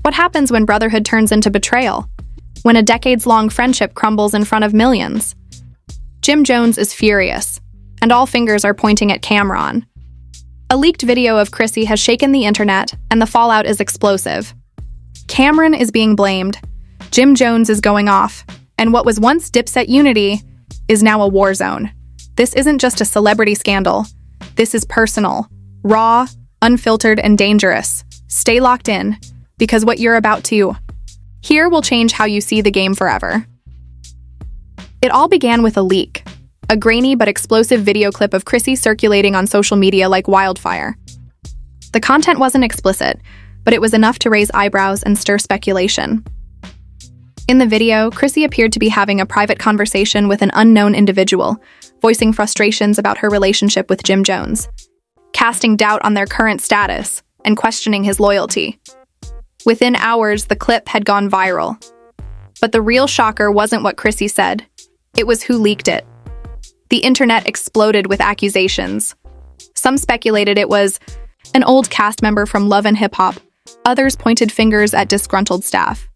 What happens when brotherhood turns into betrayal? When a decades-long friendship crumbles in front of millions? Jim Jones is furious, and all fingers are pointing at Camron. A leaked video of Chrissy has shaken the internet, and the fallout is explosive. Camron is being blamed, Jim Jones is going off, and what was once Dipset unity is now a war zone. This isn't just a celebrity scandal. This is personal, raw, unfiltered, and dangerous. Stay locked in, because what you're about to hear will change how you see the game forever. It all began with a leak, a grainy but explosive video clip of Chrissy circulating on social media like wildfire. The content wasn't explicit, but it was enough to raise eyebrows and stir speculation. In the video, Chrissy appeared to be having a private conversation with an unknown individual, voicing frustrations about her relationship with Jim Jones, casting doubt on their current status, and questioning his loyalty. Within hours, the clip had gone viral. But the real shocker wasn't what Chrissy said. It was who leaked it. The internet exploded with accusations. Some speculated it was an old cast member from Love and Hip Hop. Others pointed fingers at disgruntled staff.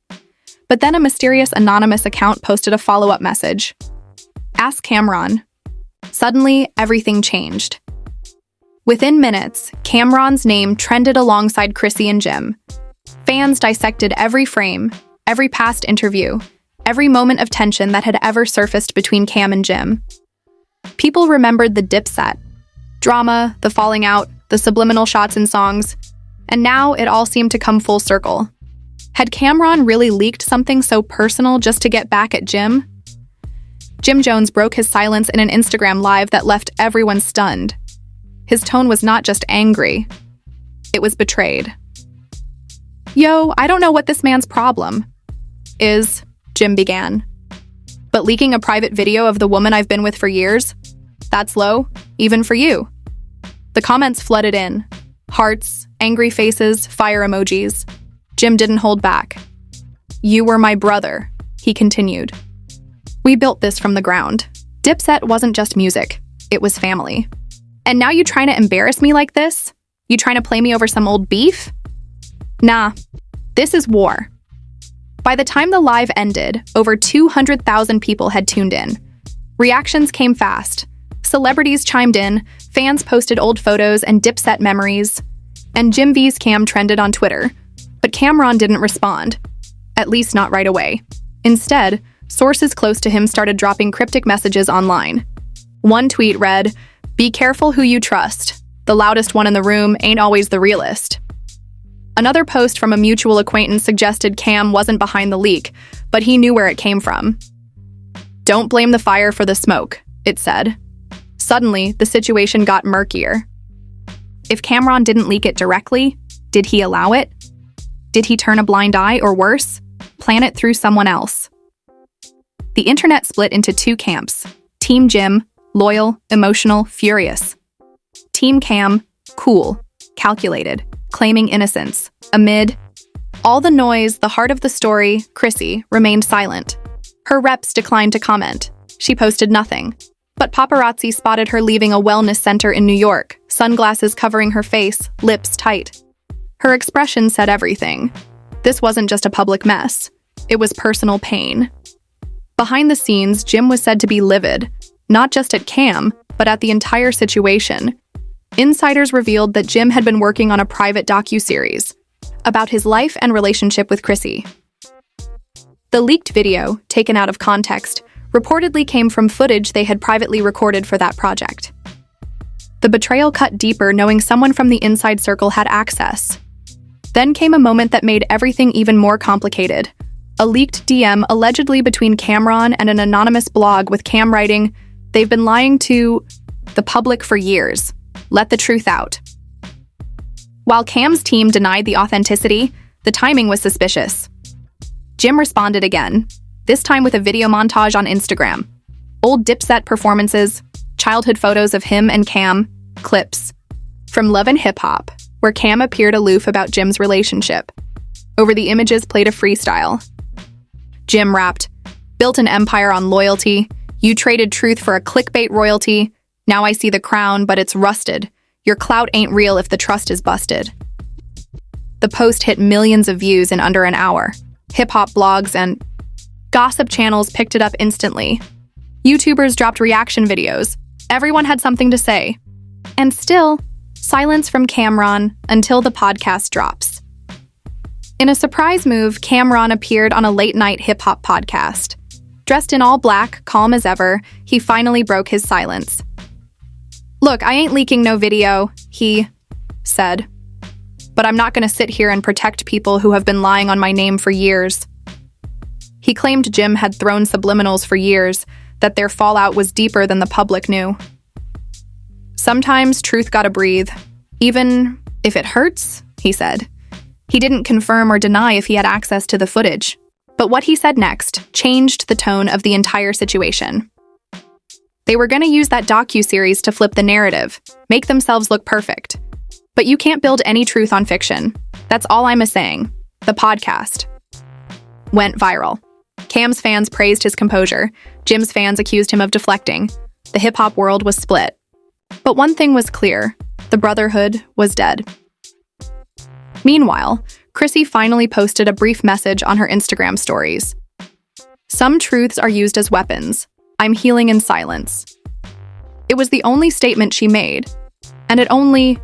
But then a mysterious anonymous account posted a follow-up message. Ask Camron. Suddenly, everything changed. Within minutes, Camron's name trended alongside Chrissy and Jim. Fans dissected every frame, every past interview, every moment of tension that had ever surfaced between Cam and Jim. People remembered the Dipset, drama, the falling out, the subliminal shots in songs, and now it all seemed to come full circle. Had Camron really leaked something so personal just to get back at Jim? Jim Jones broke his silence in an Instagram live that left everyone stunned. His tone was not just angry, it was betrayed. Yo, I don't know what this man's problem is, Jim began. But leaking a private video of the woman I've been with for years? That's low, even for you. The comments flooded in. Hearts, angry faces, fire emojis. Jim didn't hold back. You were my brother, he continued. We built this from the ground. Dipset wasn't just music, it was family. And now you trying to embarrass me like this? You trying to play me over some old beef? Nah, this is war. By the time the live ended, over 200,000 people had tuned in. Reactions came fast. Celebrities chimed in, fans posted old photos and Dipset memories, and Jim V's cam trended on Twitter. But Camron didn't respond, at least not right away. Instead, sources close to him started dropping cryptic messages online. One tweet read, "Be careful who you trust. The loudest one in the room ain't always the realest." Another post from a mutual acquaintance suggested Cam wasn't behind the leak, but he knew where it came from. Don't blame the fire for the smoke, it said. Suddenly, the situation got murkier. If Camron didn't leak it directly, did he allow it? Did he turn a blind eye, or worse, plan it through someone else? The internet split into two camps. Team Jim, loyal, emotional, furious. Team Cam, cool, calculated, claiming innocence. Amid all the noise, the heart of the story, Chrissy, remained silent. Her reps declined to comment. She posted nothing. But paparazzi spotted her leaving a wellness center in New York, sunglasses covering her face, lips tight. Her expression said everything. This wasn't just a public mess. It was personal pain. Behind the scenes, Jim was said to be livid, not just at Cam, but at the entire situation. Insiders revealed that Jim had been working on a private docuseries about his life and relationship with Chrissy. The leaked video, taken out of context, reportedly came from footage they had privately recorded for that project. The betrayal cut deeper knowing someone from the inside circle had access. Then came a moment that made everything even more complicated. A leaked DM allegedly between Camron and an anonymous blog with Cam writing, "They've been lying to the public for years. Let the truth out." While Cam's team denied the authenticity, the timing was suspicious. Jim responded again, this time with a video montage on Instagram. Old Dipset performances, childhood photos of him and Cam, clips from Love and Hip Hop, where Cam appeared aloof about Jim's relationship. Over the images played a freestyle. Jim rapped, "Built an empire on loyalty. You traded truth for a clickbait royalty. Now I see the crown, but it's rusted. Your clout ain't real if the trust is busted." The post hit millions of views in under an hour. Hip-hop blogs and gossip channels picked it up instantly. YouTubers dropped reaction videos. Everyone had something to say. And still, silence from Camron until the podcast drops. In a surprise move, Camron appeared on a late-night hip-hop podcast. Dressed in all black, calm as ever, he finally broke his silence. "Look, I ain't leaking no video," he said. "But I'm not going to sit here and protect people who have been lying on my name for years." He claimed Jim had thrown subliminals for years, that their fallout was deeper than the public knew. "Sometimes truth gotta breathe, even if it hurts," he said. He didn't confirm or deny if he had access to the footage. But what he said next changed the tone of the entire situation. They were going to use that docuseries to flip the narrative, make themselves look perfect. But you can't build any truth on fiction. That's all I'm saying. The podcast went viral. Cam's fans praised his composure. Jim's fans accused him of deflecting. The hip-hop world was split. But one thing was clear. The brotherhood was dead. Meanwhile, Chrissy finally posted a brief message on her Instagram stories. "Some truths are used as weapons. I'm healing in silence." It was the only statement she made, and it only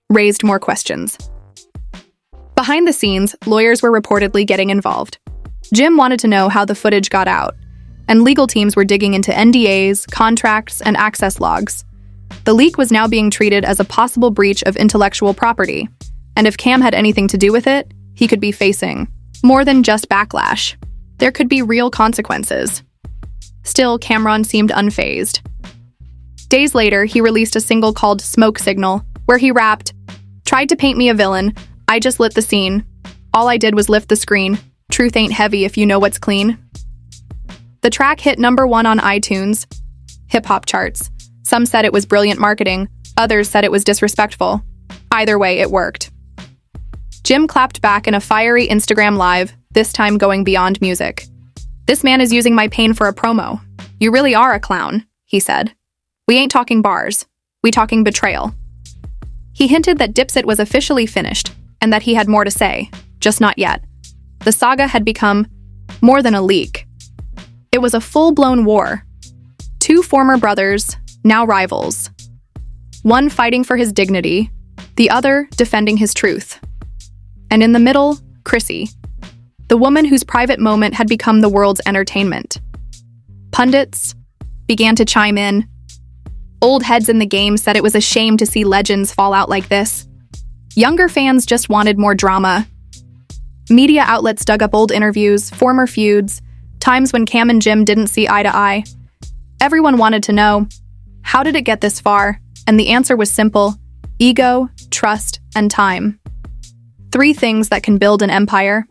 raised more questions. Behind the scenes, lawyers were reportedly getting involved. Jim wanted to know how the footage got out, and legal teams were digging into NDAs, contracts, and access logs. The leak was now being treated as a possible breach of intellectual property, and if Cam had anything to do with it, he could be facing more than just backlash. There could be real consequences. Still, Camron seemed unfazed. Days later, he released a single called "Smoke Signal," where he rapped, "Tried to paint me a villain. I just lit the scene. All I did was lift the screen. Truth ain't heavy if you know what's clean." The track hit #1 on iTunes hip-hop charts. Some said it was brilliant marketing. Others said it was disrespectful. Either way, it worked. Jim clapped back in a fiery Instagram live, this time going beyond music. "This man is using my pain for a promo. You really are a clown," he said. "We ain't talking bars. We talking betrayal." He hinted that Dipset was officially finished and that he had more to say, just not yet. The saga had become more than a leak. It was a full-blown war. Two former brothers, now rivals. One fighting for his dignity, the other defending his truth. And in the middle, Chrissy, the woman whose private moment had become the world's entertainment. Pundits began to chime in. Old heads in the game said it was a shame to see legends fall out like this. Younger fans just wanted more drama. Media outlets dug up old interviews, former feuds, times when Cam and Jim didn't see eye to eye. Everyone wanted to know, how did it get this far? And the answer was simple: ego, trust, and time. 3 things that can build an empire,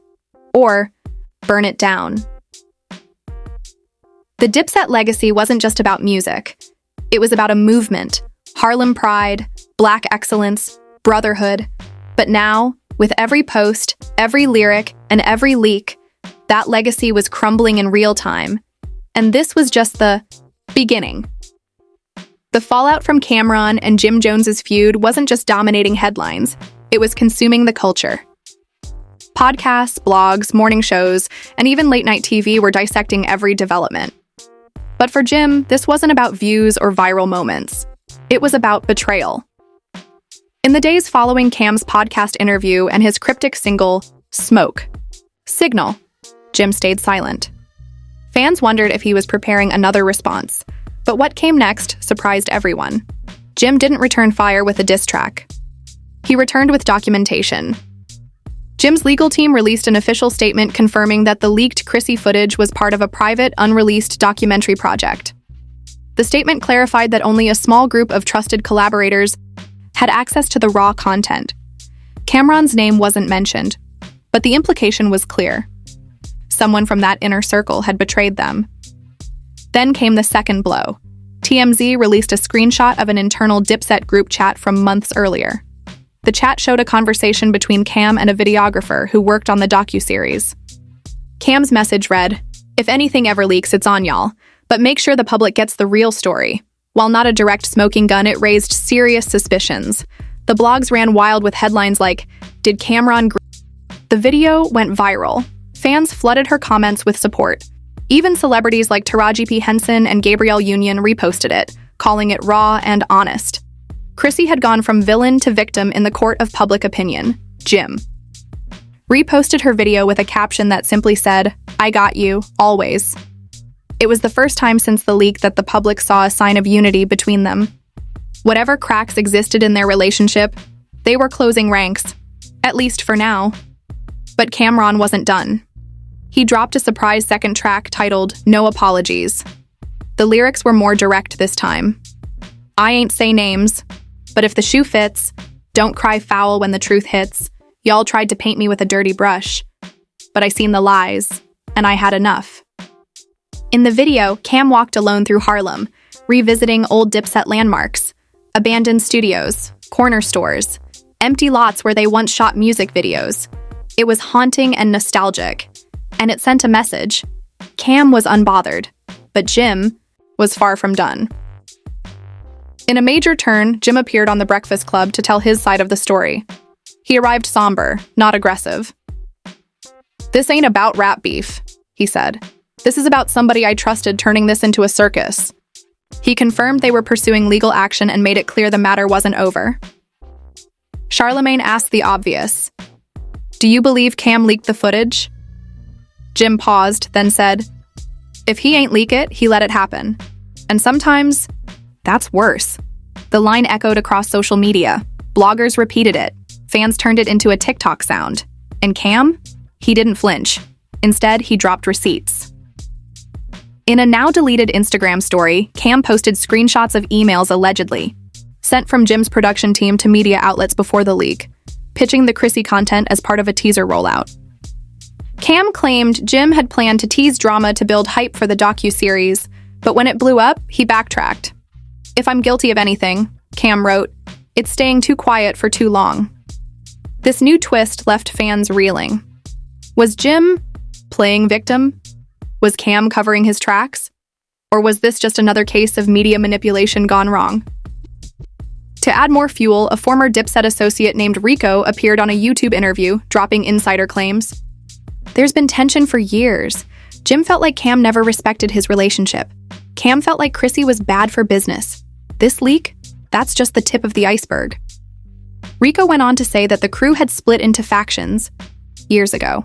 or burn it down. The Dipset legacy wasn't just about music. It was about a movement, Harlem pride, black excellence, brotherhood. But now, with every post, every lyric, and every leak, that legacy was crumbling in real time. And this was just the beginning. The fallout from Camron and Jim Jones's feud wasn't just dominating headlines. It was consuming the culture. Podcasts, blogs, morning shows, and even late-night TV were dissecting every development. But for Jim, this wasn't about views or viral moments. It was about betrayal. In the days following Cam's podcast interview and his cryptic single, "Smoke Signal," Jim stayed silent. Fans wondered if he was preparing another response, but what came next surprised everyone. Jim didn't return fire with a diss track. He returned with documentation. Jim's legal team released an official statement confirming that the leaked Chrissy footage was part of a private, unreleased documentary project. The statement clarified that only a small group of trusted collaborators had access to the raw content. Camron's name wasn't mentioned, but the implication was clear. Someone from that inner circle had betrayed them. Then came the second blow. TMZ released a screenshot of an internal Dipset group chat from months earlier. The chat showed a conversation between Cam and a videographer who worked on the docuseries. Cam's message read, "If anything ever leaks, it's on y'all, but make sure the public gets the real story." While not a direct smoking gun, it raised serious suspicions. The blogs ran wild with headlines like, "Did Camron The video went viral. Fans flooded her comments with support. Even celebrities like Taraji P. Henson and Gabrielle Union reposted it, calling it raw and honest. Chrissy had gone from villain to victim in the court of public opinion. Jim reposted her video with a caption that simply said, "I got you, always." It was the first time since the leak that the public saw a sign of unity between them. Whatever cracks existed in their relationship, they were closing ranks, at least for now. But Camron wasn't done. He dropped a surprise second track titled "No Apologies." The lyrics were more direct this time. "I ain't say names, but if the shoe fits, don't cry foul when the truth hits. Y'all tried to paint me with a dirty brush, but I seen the lies, and I had enough." In the video, Cam walked alone through Harlem, revisiting old Dipset landmarks, abandoned studios, corner stores, empty lots where they once shot music videos. It was haunting and nostalgic, and it sent a message. Cam was unbothered, but Jim was far from done. In a major turn, Jim appeared on The Breakfast Club to tell his side of the story. He arrived somber, not aggressive. "This ain't about rap beef," he said. "This is about somebody I trusted turning this into a circus." He confirmed they were pursuing legal action and made it clear the matter wasn't over. Charlemagne asked the obvious, "Do you believe Cam leaked the footage?" Jim paused, then said, "If he ain't leak it, he let it happen. And sometimes, that's worse." The line echoed across social media. Bloggers repeated it. Fans turned it into a TikTok sound. And Cam? He didn't flinch. Instead, he dropped receipts. In a now-deleted Instagram story, Cam posted screenshots of emails allegedly sent from Jim's production team to media outlets before the leak, pitching the Chrissy content as part of a teaser rollout. Cam claimed Jim had planned to tease drama to build hype for the docuseries, but when it blew up, he backtracked. "If I'm guilty of anything," Cam wrote, "it's staying too quiet for too long." This new twist left fans reeling. Was Jim playing victim? Was Cam covering his tracks? Or was this just another case of media manipulation gone wrong? To add more fuel, a former Dipset associate named Rico appeared on a YouTube interview, dropping insider claims. "There's been tension for years. Jim felt like Cam never respected his relationship. Cam felt like Chrissy was bad for business. This leak? That's just the tip of the iceberg." Rico went on to say that the crew had split into factions years ago.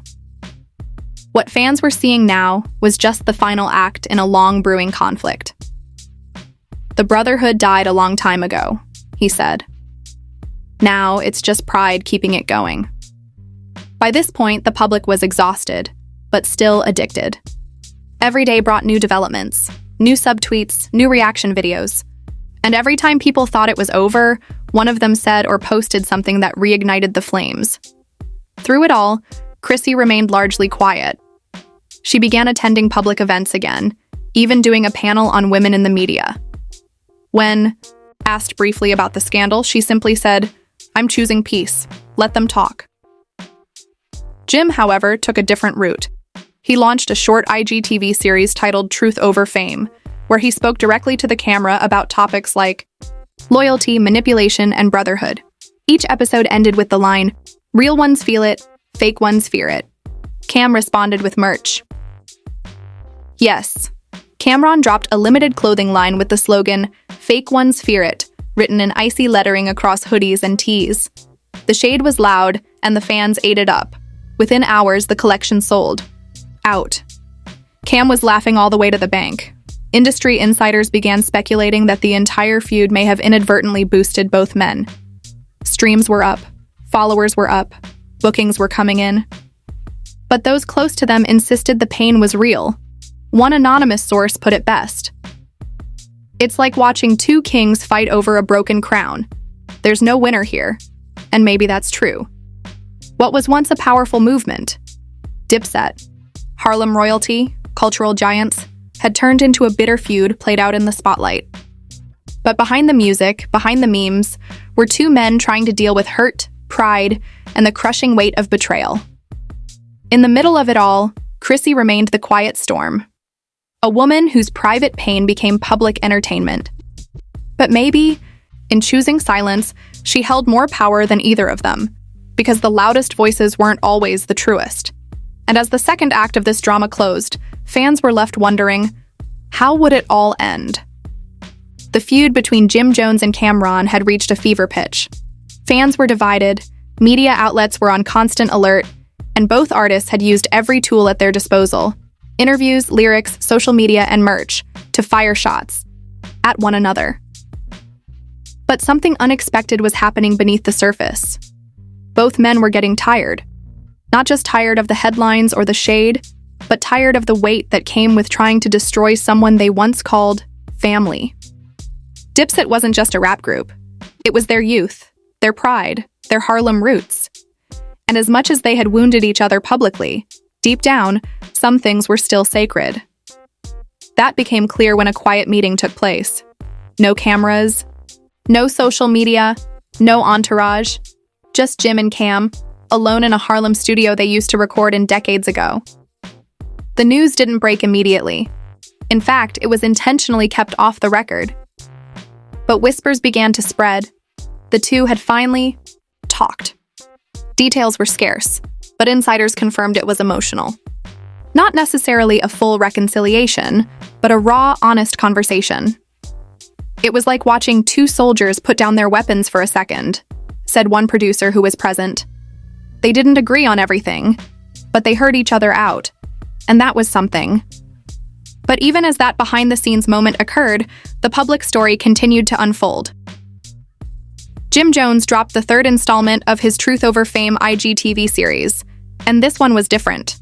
What fans were seeing now was just the final act in a long brewing conflict. "The brotherhood died a long time ago," he said. "Now it's just pride keeping it going." By this point, the public was exhausted, but still addicted. Every day brought new developments, new subtweets, new reaction videos. And every time people thought it was over, one of them said or posted something that reignited the flames. Through it all, Chrissy remained largely quiet. She began attending public events again, even doing a panel on women in the media. When asked briefly about the scandal, she simply said, "I'm choosing peace. Let them talk." Jim, however, took a different route. He launched a short IGTV series titled Truth Over Fame, where he spoke directly to the camera about topics like loyalty, manipulation, and brotherhood. Each episode ended with the line, "Real ones feel it, fake ones fear it." Cam responded with merch. Yes, Camron dropped a limited clothing line with the slogan, "Fake ones fear it," written in icy lettering across hoodies and tees. The shade was loud, and the fans ate it up. Within hours, the collection sold out. Cam was laughing all the way to the bank. Industry insiders began speculating that the entire feud may have inadvertently boosted both men. Streams were up, followers were up, bookings were coming in. But those close to them insisted the pain was real. One anonymous source put it best. "It's like watching two kings fight over a broken crown. There's no winner here." And maybe that's true. What was once a powerful movement, Dipset, Harlem royalty, cultural giants, had turned into a bitter feud played out in the spotlight. But behind the music, behind the memes, were two men trying to deal with hurt, pride, and the crushing weight of betrayal. In the middle of it all, Chrissy remained the quiet storm. A woman whose private pain became public entertainment. But maybe, in choosing silence, she held more power than either of them. because the loudest voices weren't always the truest. And as the second act of this drama closed, fans were left wondering, how would it all end? The feud between Jim Jones and Camron had reached a fever pitch. Fans were divided, media outlets were on constant alert, and both artists had used every tool at their disposal, interviews, lyrics, social media, and merch, to fire shots at one another. But something unexpected was happening beneath the surface. Both men were getting tired. Not just tired of the headlines or the shade, but tired of the weight that came with trying to destroy someone they once called family. Dipset wasn't just a rap group. It was their youth, their pride, their Harlem roots. And as much as they had wounded each other publicly, deep down, some things were still sacred. That became clear when a quiet meeting took place. No cameras, no social media, no entourage, just Jim and Cam, alone in a Harlem studio they used to record in decades ago. The news didn't break immediately. In fact, it was intentionally kept off the record. But whispers began to spread. The two had finally talked. Details were scarce, but insiders confirmed it was emotional. Not necessarily a full reconciliation, but a raw, honest conversation. It was like watching two soldiers put down their weapons for a second, said one producer who was present. They didn't agree on everything, but they heard each other out, and that was something. But even as that behind-the-scenes moment occurred, the public story continued to unfold. Jim Jones dropped the third installment of his Truth Over Fame IGTV series, and this one was different.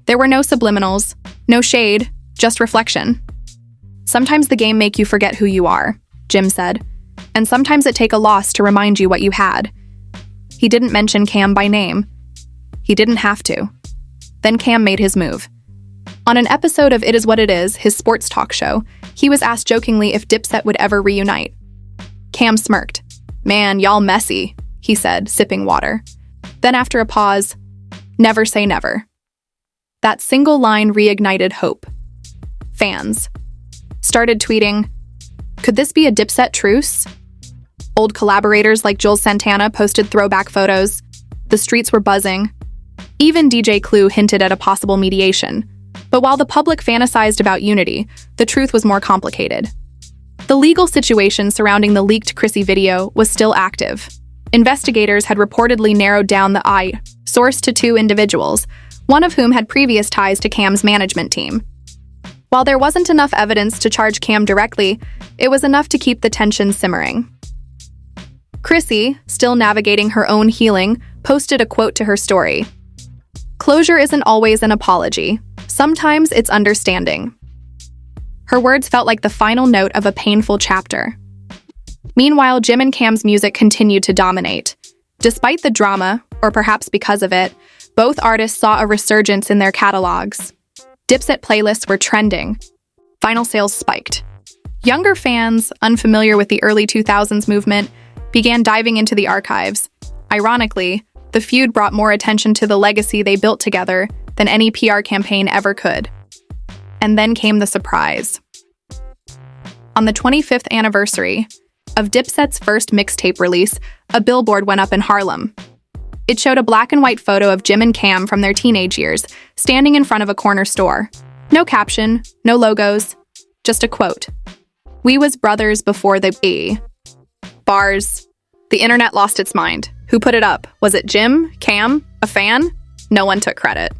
There were no subliminals, no shade, just reflection. Sometimes the game make you forget who you are, Jim said, and sometimes it take a loss to remind you what you had. He didn't mention Cam by name. He didn't have to. Then Cam made his move. On an episode of It Is What It Is, his sports talk show, he was asked jokingly if Dipset would ever reunite. Cam smirked. "Man, y'all messy," he said, sipping water. Then after a pause, "Never say never." That single line reignited hope. Fans started tweeting, "Could this be a Dipset truce?" Old collaborators like Jules Santana posted throwback photos. The streets were buzzing. Even DJ Clue hinted at a possible mediation. But while the public fantasized about unity, the truth was more complicated. The legal situation surrounding the leaked Chrissy video was still active. Investigators had reportedly narrowed down the source to two individuals, one of whom had previous ties to Cam's management team. While there wasn't enough evidence to charge Cam directly, it was enough to keep the tension simmering. Chrissy, still navigating her own healing, posted a quote to her story. "Closure isn't always an apology. Sometimes it's understanding." Her words felt like the final note of a painful chapter. Meanwhile, Jim and Cam's music continued to dominate. Despite the drama, or perhaps because of it, both artists saw a resurgence in their catalogs. Dipset playlists were trending. Vinyl sales spiked. Younger fans, unfamiliar with the early 2000s movement, began diving into the archives. Ironically, the feud brought more attention to the legacy they built together than any PR campaign ever could. And then came the surprise. On the 25th anniversary of Dipset's first mixtape release, a billboard went up in Harlem. It showed a black and white photo of Jim and Cam from their teenage years, standing in front of a corner store. No caption, no logos, just a quote. "We was brothers before the E." Bars. The internet lost its mind. Who put it up? Was it Jim? Cam? A fan? No one took credit.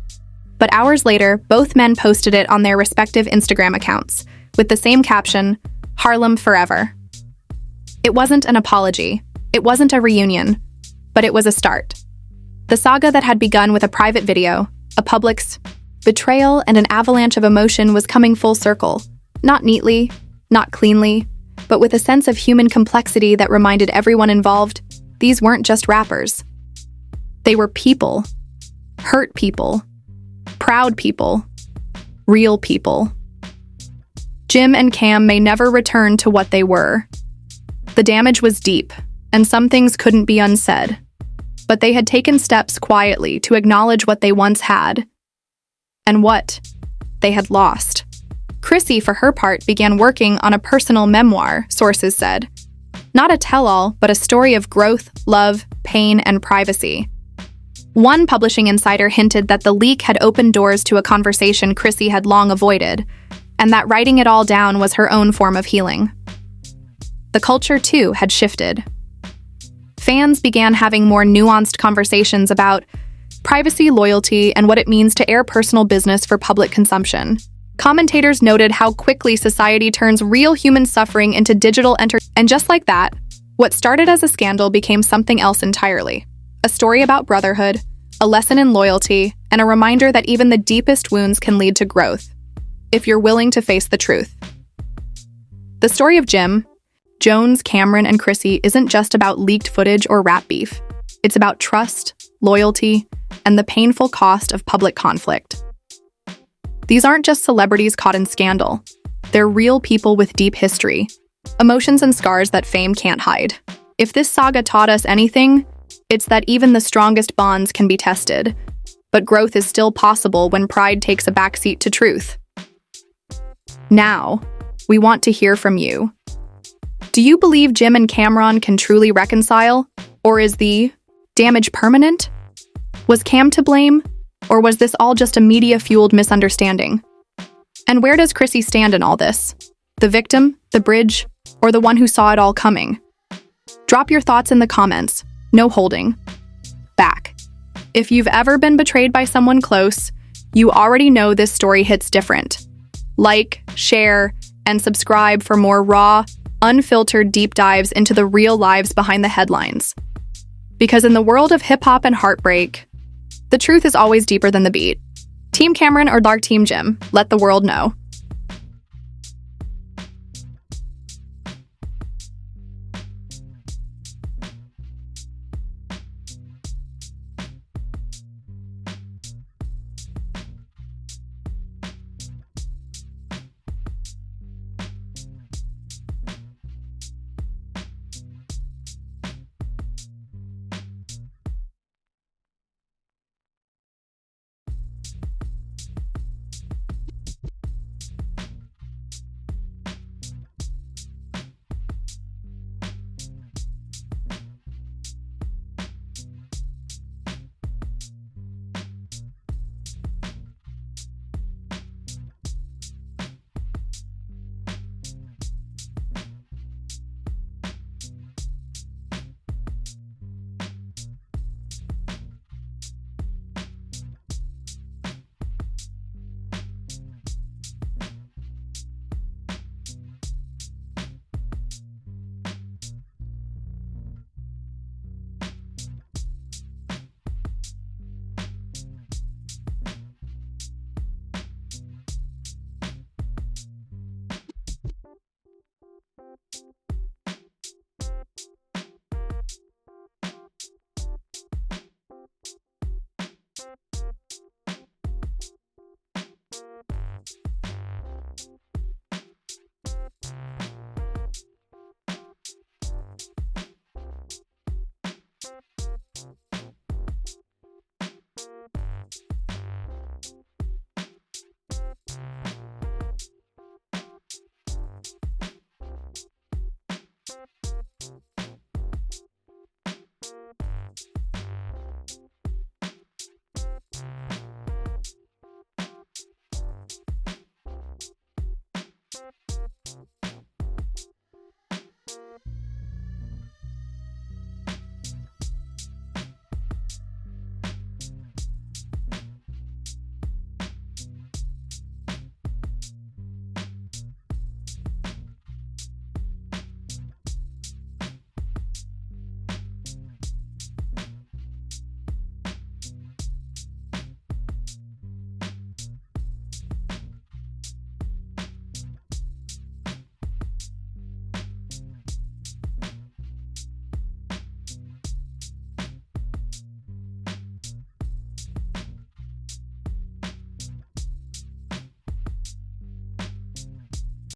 But hours later, both men posted it on their respective Instagram accounts, with the same caption, "Harlem Forever." It wasn't an apology. It wasn't a reunion. But it was a start. The saga that had begun with a private video, a public's betrayal, and an avalanche of emotion was coming full circle. Not neatly, not cleanly, but with a sense of human complexity that reminded everyone involved, these weren't just rappers. They were people. Hurt people. Proud people. Real people. Jim and Cam may never return to what they were. The damage was deep, and some things couldn't be unsaid. But they had taken steps quietly to acknowledge what they once had, and what they had lost. Chrissy, for her part, began working on a personal memoir, sources said. Not a tell-all, but a story of growth, love, pain, and privacy. One publishing insider hinted that the leak had opened doors to a conversation Chrissy had long avoided, and that writing it all down was her own form of healing. The culture, too, had shifted. Fans began having more nuanced conversations about privacy, loyalty, and what it means to air personal business for public consumption. Commentators noted how quickly society turns real human suffering into digital entertainment. And just like that, what started as a scandal became something else entirely. A story about brotherhood, a lesson in loyalty, and a reminder that even the deepest wounds can lead to growth, if you're willing to face the truth. The story of Jim, Jones, Camron, and Chrissy isn't just about leaked footage or rap beef. It's about trust, loyalty, and the painful cost of public conflict. These aren't just celebrities caught in scandal. They're real people with deep history, emotions and scars that fame can't hide. If this saga taught us anything, it's that even the strongest bonds can be tested, but growth is still possible when pride takes a backseat to truth. Now, we want to hear from you. Do you believe Jim and Camron can truly reconcile? Or is the damage permanent? Was Cam to blame? Or was this all just a media-fueled misunderstanding? And where does Chrissy stand in all this? The victim, the bridge, or the one who saw it all coming? Drop your thoughts in the comments. No holding back. If you've ever been betrayed by someone close, you already know this story hits different. Like, share, and subscribe for more raw, unfiltered deep dives into the real lives behind the headlines. Because in the world of hip-hop and heartbreak, the truth is always deeper than the beat. Team Camron or Dark Team Jim? Let the world know.